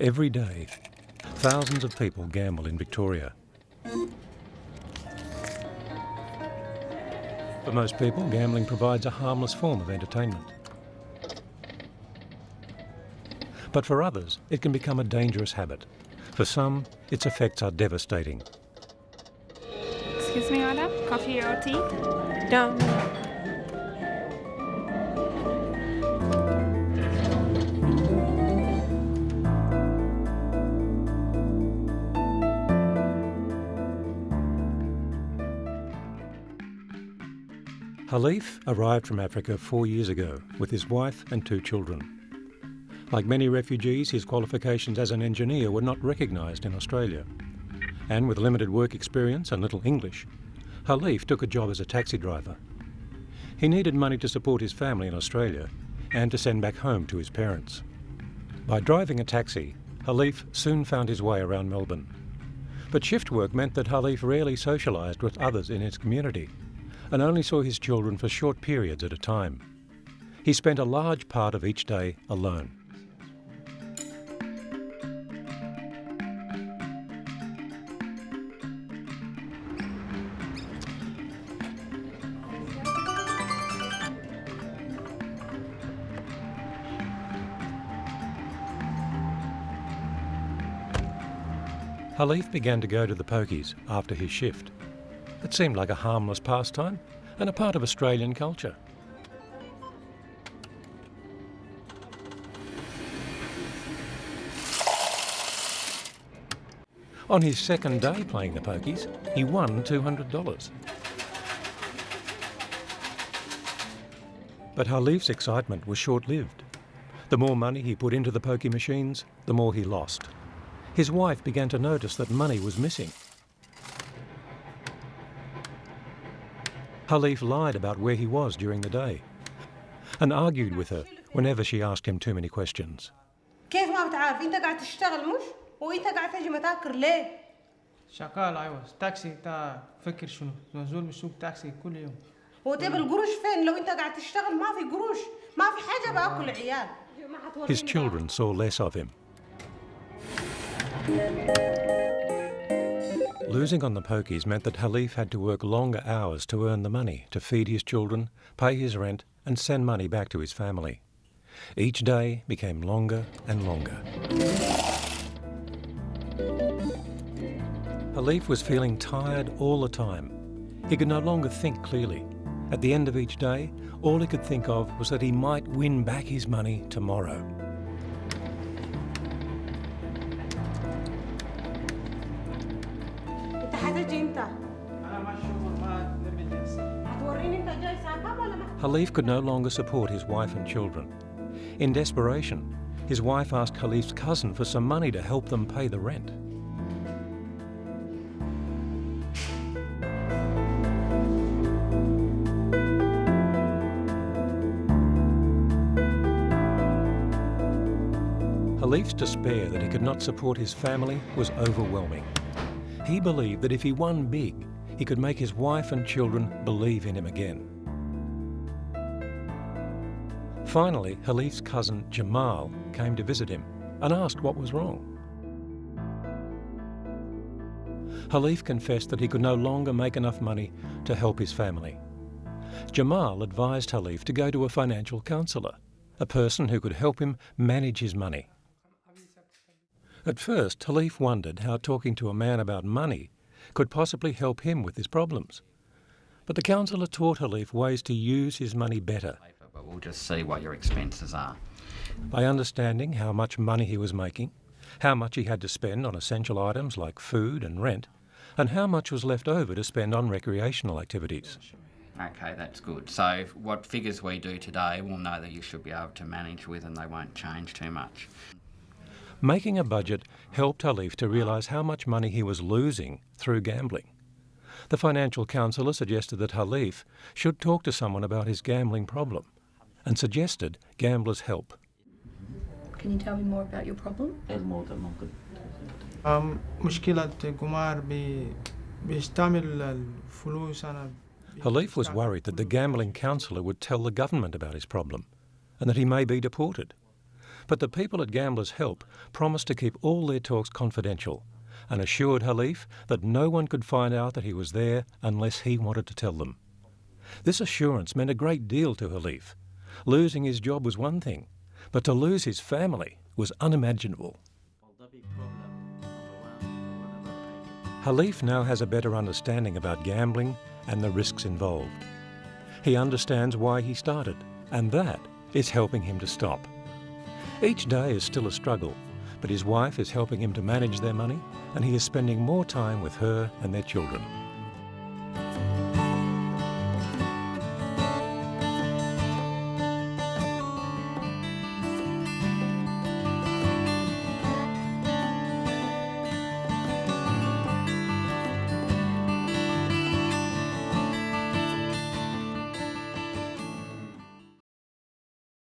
Every day, thousands of people gamble in Victoria. For most people, gambling provides a harmless form of entertainment. But for others, it can become a dangerous habit. For some, its effects are devastating. Excuse me, madam, coffee or tea? No. Khalif arrived from Africa 4 years ago with his wife and 2 children. Like many refugees, his qualifications as an engineer were not recognised in Australia. And with limited work experience and little English, Khalif took a job as a taxi driver. He needed money to support his family in Australia and to send back home to his parents. By driving a taxi, Khalif soon found his way around Melbourne. But shift work meant that Khalif rarely socialised with others in his community and only saw his children for short periods at a time. He spent a large part of each day alone. Khalif began to go to the pokies after his shift. It seemed like a harmless pastime and a part of Australian culture. On his second day playing the pokies, he won $200. But Khalif's excitement was short-lived. The more money he put into the pokie machines, the more he lost. His wife began to notice that money was missing. Khalif lied about where he was during the day and argued with her whenever she asked him too many questions. كيف ما بتعرف انت قاعد تشتغل مش وانت قاعد تجي متاخر ليه؟ شغال ايوه تاكسي انت فكر شنو نزول بسوق تاكسي كل يوم وطيب القروش فين لو انت قاعد تشتغل ما في قروش ما في حاجه باكل عيال. His children saw less of him. Losing on the pokies meant that Khalif had to work longer hours to earn the money to feed his children, pay his rent and send money back to his family. Each day became longer and longer. Khalif was feeling tired all the time. He could no longer think clearly. At the end of each day, all he could think of was that he might win back his money tomorrow. Khalif could no longer support his wife and children. In desperation, his wife asked Khalif's cousin for some money to help them pay the rent. Khalif's despair that he could not support his family was overwhelming. He believed that if he won big, he could make his wife and children believe in him again. Finally, Khalif's cousin Jamal came to visit him and asked what was wrong. Khalif confessed that he could no longer make enough money to help his family. Jamal advised Khalif to go to a financial counsellor, a person who could help him manage his money. At first, Khalif wondered how talking to a man about money could possibly help him with his problems. But the counsellor taught Khalif ways to use his money better. But we'll just see what your expenses are. By understanding how much money he was making, how much he had to spend on essential items like food and rent, and how much was left over to spend on recreational activities. Okay, that's good. So what figures we do today, we'll know that you should be able to manage with and they won't change too much. Making a budget helped Khalif to realise how much money he was losing through gambling. The financial counsellor suggested that Khalif should talk to someone about his gambling problem and suggested Gamblers Help. Can you tell me more about your problem? الموضوع ممكن مشكلة قمار بيستعمل الفلوس أنا Khalif was worried that the gambling counsellor would tell the government about his problem and that he may be deported. But the people at Gamblers Help promised to keep all their talks confidential and assured Khalif that no one could find out that he was there unless he wanted to tell them. This assurance meant a great deal to Khalif. Losing his job was one thing, but to lose his family was unimaginable. Khalif now has a better understanding about gambling and the risks involved. He understands why he started, and that is helping him to stop. Each day is still a struggle, but his wife is helping him to manage their money, and he is spending more time with her and their children.